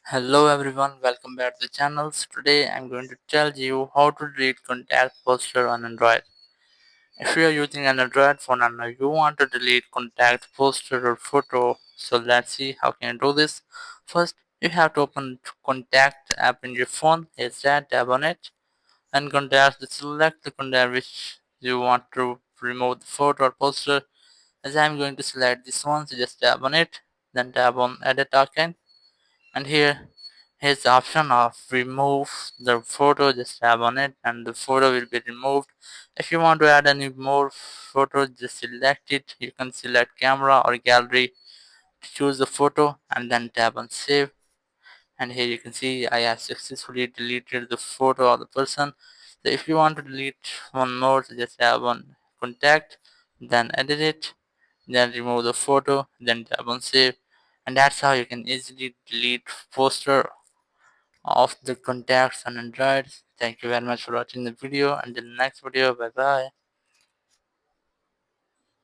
Hello everyone, welcome back to the channel. Today I'm going to tell you how to delete contact poster on Android. If you are using an Android phone and you want to delete contact poster or photo, so let's see how can you do this. First, you have to open contact app in your phone. Here's that, tap on it and contact. Select the contact which you want to remove the photo or poster. As I'm going to select this one, so just tap on it, then tap on edit icon, and here's the option of remove the photo. Just tap on it and the photo will be removed. If you want to add any more photos, just select it. You can select camera or gallery to choose the photo and then tap on save. And here you can see I have successfully deleted the photo of the person. So if you want to delete one more, so just tap on contact, then edit it, then remove the photo, then tap on save. And that's how you can easily delete poster of the contacts on Android. Thank you very much for watching the video. Until the next video, bye bye.